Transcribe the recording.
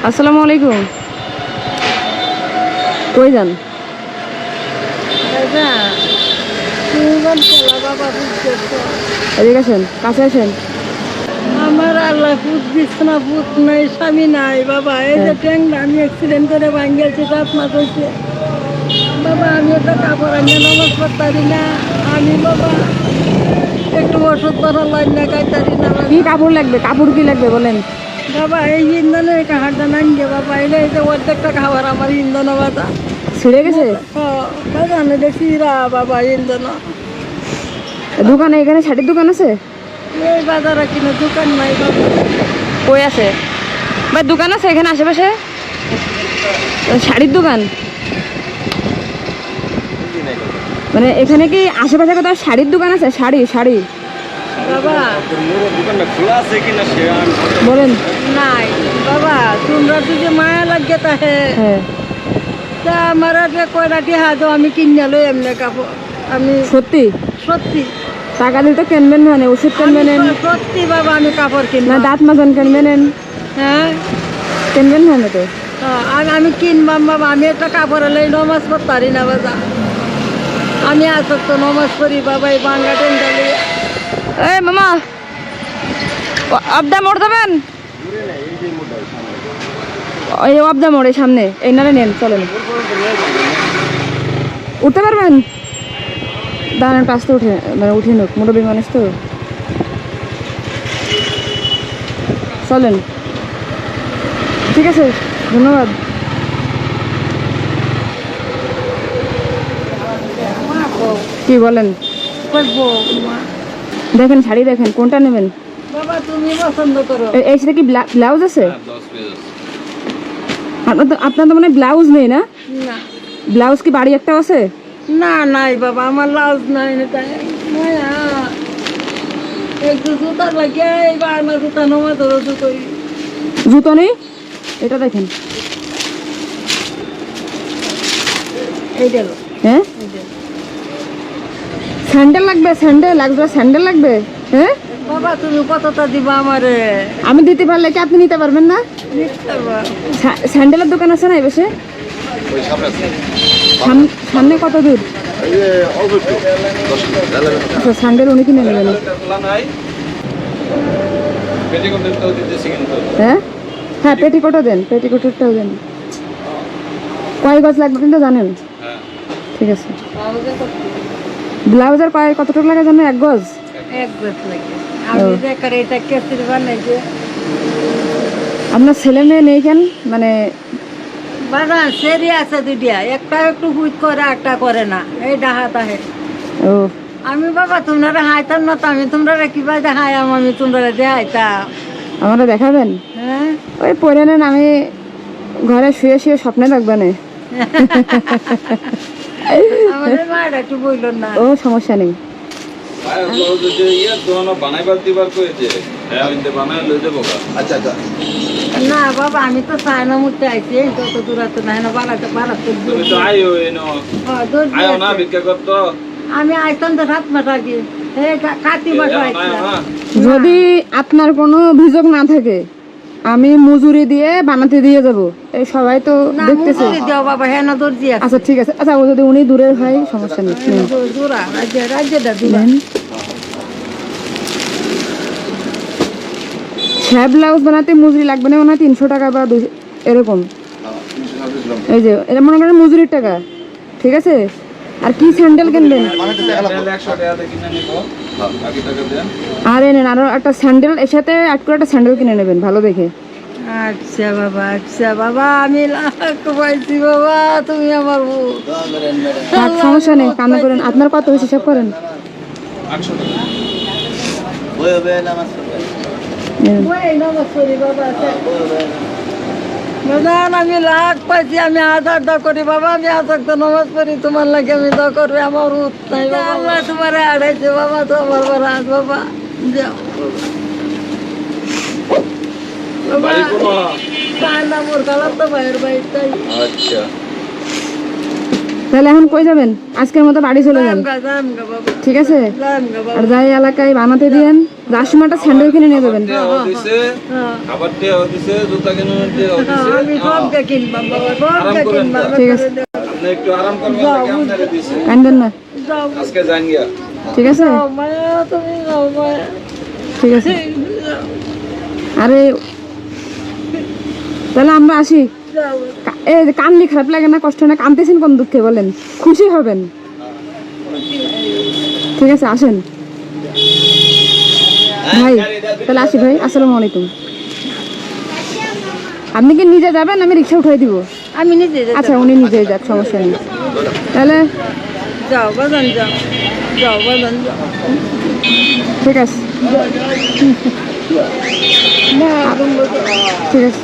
আসসালামু আলাইকুম। কই যান? এদিকে আসেন, কাছে আসেন। আমার আল্লাহ পুত দিচ্ছে না, পুত নাই, স্বামী নাই বাবা। এই যে ট্যাংরা আমি অ্যাক্সিডেন্ট করে ভাঙ্গিয়েছি, 7 মাস হয়েছে বাবা। আমি একটা কাপড় আনিয়ে নামাজ পড়তারি না। আমি বাবা একটু ওষুধ ধরা লাইন না খাইতারি না কি কাপড় লাগবে? কাপড় কি লাগবে বলেন? বাবা। এই ইন্ধনের কাহারটা নাঙ্গে বাবা, এলে এই যে অর্ধেকটা খাবার আমার ইন্ধন বাবা ছিঁড়ে গেছে বাজানো দেখছি বাবা ইন্ধন। দোকানে এখানে শাড়ির দোকান আছে? এই বাজারে কিনা দোকান নাই বাবা। কই আছে ভাই? দোকান আছে এখানে আশেপাশে? শাড়ির দোকান মানে এখানে কি আশেপাশে কোথাও শাড়ির দোকান আছে? শাড়ি শাড়ি বাবা বলেন। নাই বাবা, তোমরা যদি মায়া লাগে তাহে হ্যাঁ তা আমার যে কয়লাটি হাজো আমি কিনে লই এমনি কাপড়। আমি সত্যি সত্যি টাকা দিলে তো কিনবেন, মানে ওষুধ কিনবেন সত্যি বাবা, আমি কাপড় না কিনবো। দাঁত মাজন কিনবেন? হ্যাঁ কিনবেন না তো? আমি কিনবাম বাবা। আমি একটা কাপড় লই নমাজ পড়তারি না বাবা। আমি আসক তো নমাজ পড়ি বাবা, এই বাংলা টেনটা লইয়া। এই মামা আবদা মোড় যাবেন? এই আবদা মোড়ের সামনে এই নারে নেন, চলেন। উঠতে পারবেন? দাঁড়ান, পাশে উঠে মানে উঠে নোক, মোটাবি মানুষ তো। চলেন, ঠিক আছে, ধন্যবাদ। কি বলেন? করবো মা। দেখেন শাড়ি, দেখেন কোনটা নেবেন। বাবা তুমি পছন্দ করো। এই সাথে কি ব্লাউজ আছে? আপনার তো মানে ব্লাউজ নেই না? না ব্লাউজ কি বাড়ি একটা আছে? না নাই বাবা, আমার লাউজ নাই না তাই মায়া। একটু জুতা লাগে এইবার আমার জুতা নমা ধরো করি। জুতো নেই? এটা দেখেন। এই গেল। হ্যাঁ স্যান্ডেল লাগবে? স্যান্ডেল লাগবে? স্যান্ডেল লাগবে? হ্যাঁ বাবা তুমি কতটা দিবা আমারে? আমি দিতে পারলে কি আপনি নিতে পারবেন না? স্যান্ডেলের দোকান আছে না এবেশে? সামনে কত দূর? আচ্ছা, স্যান্ডেল উনি কিনে নেবেন। হ্যাঁ হ্যাঁ, পেটিকোটও দেন, পেটিকোটটাও দেন। কয় গজ লাগবে কিন্তু জানেন? ঠিক আছে। ব্লাউজের কতটুকু লাগে জানেন? 1 গজ? এক গজ লাগে। আমি দেখার এটা কেসির বানাইছে। আপনার ছেলে মেয়ে নেই কেন? মানে বাবা সেরি আছে দুইটা, একটা একটু হুইট করে একটা করে না, এই ডাহা তাহে। ও আমি বাবা তোমরা হাইতাম না তো, আমি তোমরা কিবা দেখাই আমি তোমরা দেখাইতাম। আমরা দেখাবেন? হ্যাঁ ওই পরে নেন, আমি ঘরে শুয়ে শুয়ে স্বপ্নে থাকবে না। আমাদের মায়ের একটু বইল না। ও সমস্যা নেই। না বাবা আমি তো সায়না মুখতে আইছি, তত দূর তো নাই না বানাতে বানাতে। আমি আইতাম তো 7 মাস আগে, কাতি মাস আইছিলাম। যদি আপনার কোনো অভিযোগ না থাকে আমি মজুরি দিয়ে বানাতে দিয়ে যাব। এই সবাই তো দেখতেছে। বাবা হ্যাঁ না দর্জি আছে। আচ্ছা ঠিক আছে। আচ্ছা ও যদি উনি দূরের হয় সমস্যা নেই। দূরা রাজ্যটা দূরা। হ্যাঁ ব্লাউজ বানাতে মজুরি লাগবে না, ওনা 300 টাকা বা 200 এরকম। এই যে এটা মনে করেন মজুরির টাকা, ঠিক আছে। আর কি স্যান্ডেল কিনবেন? আর এনেন আরো একটা স্যান্ডেল, এর সাথে আট করে একটা স্যান্ডেল কিনে নেবেন ভালো দেখে। আচ্ছা বাবা, আচ্ছা বাবা, আমি লাখ পাইছি বাবা, তুমি আমার সমস্যা নেই, কামে করেন। আপনার কত হয়েছে হিসাব করেন। আমি লাখ পাইছি, আমি আধার দা করি বাবা, আমি আধার তো নমাজ পড়ি, তোমার লাগে আমি দা করবি, আমার উৎ নাই বাবা। তোমার আড়াইছে বাবা, তো আমার বড় আজ বাবা যাও বাবা। মোর কালার তো ভাইয়ের বাড়িটাই। আচ্ছা তাহলে এখন কই যাবেন? আজকের মতো বাড়ি চলে যান, জামগা বাবা, ঠিক আছে? জামগা বাবা। আর যাই এলাকায় বানাতে দিয়েন, যার সময় একটা স্যান্ডেল কিনে নিয়ে যাবেন। আবার টেও দিছে, জুতা কিনে টেও দিছে। আমি সবকে কিনবাম বাবা, সবকে কিনবাম। ঠিক আছে, আপনি একটু আরাম করবেন, তাকে আপনারে দিছে। কাঁদবেন না, যাও আজকে যান গিয়া। ঠিক আছে? যাও মায়া, তুমি যাও মায়া। ঠিক আছে। আরে তাহলে আমরা আসি। যাও এই যে কান্দি খারাপ লাগে না, কষ্ট না? কাঁদতেছেন কোন দুঃখে বলেন? খুশি হবেন, ঠিক আছে? আসেন ভাই, তাহলে আসি ভাই, আসসালামু আলাইকুম। আপনি কি নিজে যাবেন? আমি রিক্সা উঠাই দিব। আমি নিজে যেতে আচ্ছা, উনি নিজে যাক, সমস্যা নেই। তাহলে যাও বাজান, যাও যাও বাজান, যাও। ঠিক আছে, মা, তুমি যাও। ঠিক আছে।